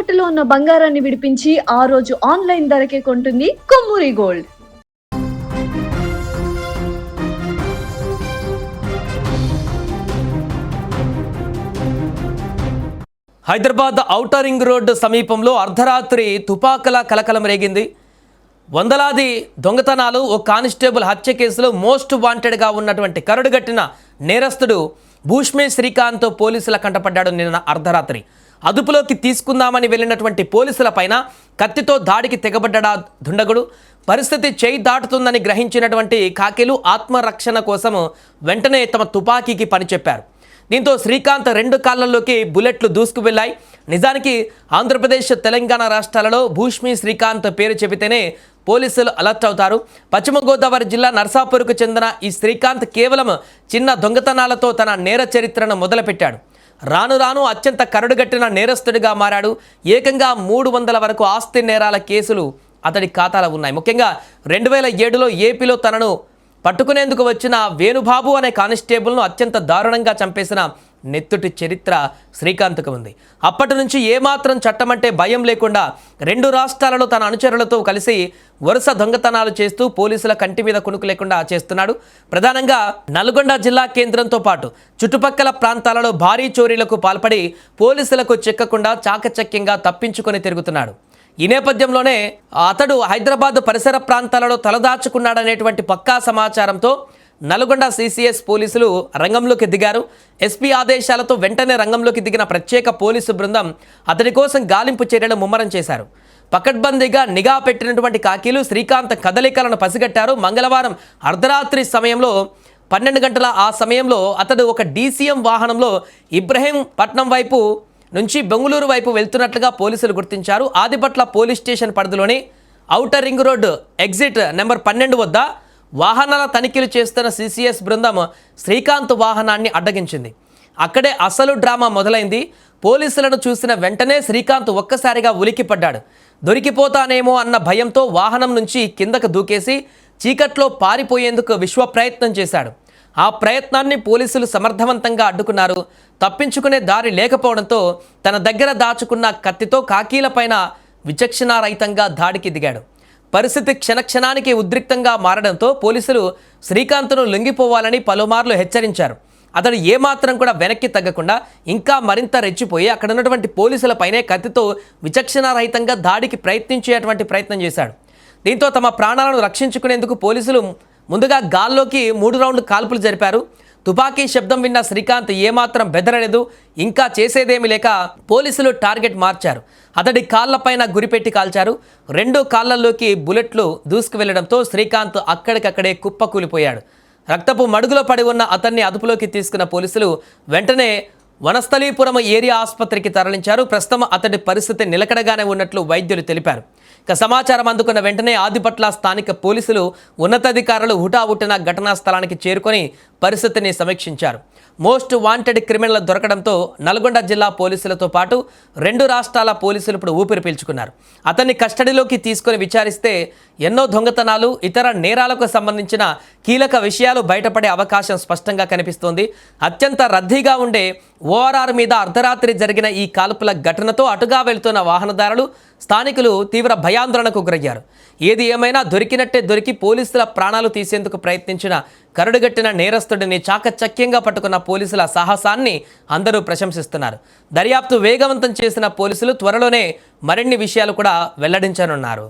తాకట్టులో ఉన్న బంగారాన్ని విడిపించి ఆ రోజు ఆన్లైన్ ధరకే కొంటుంది Kommuri gold. Hyderabad outer ring road సమీపంలో అర్ధరాత్రి తుపాకుల కలకలం రేగింది. వందలాది దొంగతనాలు, ఓ కానిస్టేబుల్ హత్య కేసులో మోస్ట్ వాంటెడ్గా ఉన్నటువంటి కరడుగట్టిన నేరస్తుడు భూష్మే శ్రీకాంత్ పోలీసుల కంటపడ్డాడు. నిన్న అర్ధరాత్రి అదుపులోకి తీసుకుందామని వెళ్ళినటువంటి పోలీసుల పైన కత్తితో దాడికి తెగబడ్డా దుండగుడు. పరిస్థితి చేయి దాటుతుందని గ్రహించినటువంటి కాకీలు ఆత్మరక్షణ కోసం వెంటనే తమ తుపాకీకి పని చెప్పారు. దీంతో శ్రీకాంత్ రెండు కాళ్ళల్లోకి బుల్లెట్లు దూసుకు వెళ్ళాయి. నిజానికి ఆంధ్రప్రదేశ్, తెలంగాణ రాష్ట్రాలలో భూష్మి శ్రీకాంత్ పేరు చెబితేనే పోలీసులు అలర్ట్ అవుతారు. పశ్చిమ గోదావరి జిల్లా నర్సాపూర్కు చెందిన ఈ శ్రీకాంత్ కేవలం చిన్న దొంగతనాలతో తన నేర చరిత్రను మొదలుపెట్టాడు. రాను రాను అత్యంత కరడుగట్టిన నేరస్తుడిగా మారాడు. ఏకంగా 300 వరకు ఆస్తి నేరాల కేసులు అతడి ఖాతాలో ఉన్నాయి. ముఖ్యంగా 2007లో ఏపీలో తనను పట్టుకునేందుకు వచ్చిన వేణుబాబు అనే కానిస్టేబుల్ను అత్యంత దారుణంగా చంపేసిన నెత్తుటి చరిత్ర శ్రీకాంత్కు ఉంది. అప్పటి నుంచి ఏమాత్రం చట్టమంటే భయం లేకుండా 2 రాష్ట్రాలలో తన అనుచరులతో కలిసి వరుస దొంగతనాలు చేస్తూ పోలీసుల కంటి మీద కునుకు లేకుండా చేస్తున్నాడు. ప్రధానంగా నల్గొండ జిల్లా కేంద్రంతో పాటు చుట్టుపక్కల ప్రాంతాలలో భారీ చోరీలకు పాల్పడి పోలీసులకు చిక్కకుండా చాకచక్యంగా తప్పించుకొని తిరుగుతున్నాడు. ఈ నేపథ్యంలోనే అతడు హైదరాబాద్ పరిసర ప్రాంతాలలో తలదాచుకున్నాడనేటువంటి పక్కా సమాచారంతో నల్గొండ సిసిఎస్ పోలీసులు రంగంలోకి దిగారు. ఎస్పీ ఆదేశాలతో వెంటనే రంగంలోకి దిగిన ప్రత్యేక పోలీసు బృందం అతడి కోసం గాలింపు చర్యలు ముమ్మరం చేశారు. పకడ్బందీగా నిఘా పెట్టినటువంటి కాకీలు శ్రీకాంత్ కదలికలను పసిగట్టారు. మంగళవారం అర్ధరాత్రి సమయంలో 12 గంటల ఆ సమయంలో అతడు ఒక DCM వాహనంలో ఇబ్రహీంపట్నం వైపు నుంచి బెంగళూరు వైపు వెళ్తున్నట్లుగా పోలీసులు గుర్తించారు. ఆదిపట్ల పోలీస్ స్టేషన్ పరిధిలోని outer ring road exit number 12 వద్ద వాహనాల తనిఖీలు చేస్తున్న సిసిఎస్ బృందం శ్రీకాంత్ వాహనాన్ని అడ్డగించింది. అక్కడే అసలు డ్రామా మొదలైంది. పోలీసులను చూసిన వెంటనే శ్రీకాంత్ ఒక్కసారిగా ఉలికిపడ్డాడు. దొరికిపోతానేమో అన్న భయంతో వాహనం నుంచి కిందకు దూకేసి చీకట్లో పారిపోయేందుకు విశ్వ ప్రయత్నం చేశాడు. ఆ ప్రయత్నాన్ని పోలీసులు సమర్థవంతంగా అడ్డుకున్నారు. తప్పించుకునే దారి లేకపోవడంతో తన దగ్గర దాచుకున్న కత్తితో కాకీలపైన విచక్షణారహితంగా దాడికి దిగాడు. పరిస్థితి క్షణక్షణానికి ఉద్రిక్తంగా మారడంతో పోలీసులు శ్రీకాంత్ను లొంగిపోవాలని పలుమార్లు హెచ్చరించారు. అతడు ఏమాత్రం కూడా వెనక్కి తగ్గకుండా ఇంకా మరింత రెచ్చిపోయి అక్కడ ఉన్నటువంటి పోలీసులపైనే కత్తితో విచక్షణారహితంగా దాడికి ప్రయత్నం చేశాడు. దీంతో తమ ప్రాణాలను రక్షించుకునేందుకు పోలీసులు ముందుగా గాల్లోకి 3 రౌండ్లు కాల్పులు జరిపారు. తుపాకీ శబ్దం విన్న శ్రీకాంత్ ఏమాత్రం బెదరలేదు. ఇంకా చేసేదేమీ లేక పోలీసులు టార్గెట్ మార్చారు. అతడి కాళ్లపైన గురిపెట్టి కాల్చారు. 2 కాళ్లలోకి బుల్లెట్లు దూసుకు వెళ్లడంతో శ్రీకాంత్ అక్కడికక్కడే కుప్పకూలిపోయాడు. రక్తపు మడుగులో పడి ఉన్న అతన్ని అదుపులోకి తీసుకున్న పోలీసులు వెంటనే వనస్థలీపురం ఏరియా ఆసుపత్రికి తరలించారు. ప్రస్తుతం అతడి పరిస్థితి నిలకడగానే ఉన్నట్లు వైద్యులు తెలిపారు. ఇక సమాచారం అందుకున్న వెంటనే ఆదిపట్ల స్థానిక పోలీసులు ఉన్నతాధికారులు హుటాహుటిన ఘటనా స్థలానికి చేరుకొని పరిస్థితిని సమీక్షించారు. మోస్ట్ వాంటెడ్ క్రిమినల్ దొరకడంతో నల్గొండ జిల్లా పోలీసులతో పాటు 2 రాష్ట్రాల పోలీసులు ఇప్పుడు ఊపిరి పీల్చుకున్నారు. అతన్ని కస్టడీలోకి తీసుకొని విచారిస్తే ఎన్నో దొంగతనాలు, ఇతర నేరాలకు సంబంధించిన కీలక విషయాలు బయటపడే అవకాశం స్పష్టంగా కనిపిస్తోంది. అత్యంత రద్దీగా ఉండే ORR మీద అర్ధరాత్రి జరిగిన ఈ కాల్పుల ఘటనతో అటుగా వెళ్తున్న వాహనదారులు, స్థానికులు తీవ్ర భయాందోళనకు గురయ్యారు. ఏది ఏమైనా దొరికినట్టే దొరికి పోలీసుల ప్రాణాలు తీసేందుకు ప్రయత్నించిన కరడుగట్టిన నేరస్తుడిని చాకచక్యంగా పట్టుకున్న పోలీసుల సాహసాన్ని అందరూ ప్రశంసిస్తున్నారు. దర్యాప్తు వేగవంతం చేసిన పోలీసులు త్వరలోనే మరిన్ని విషయాలు కూడా వెల్లడించనున్నారు.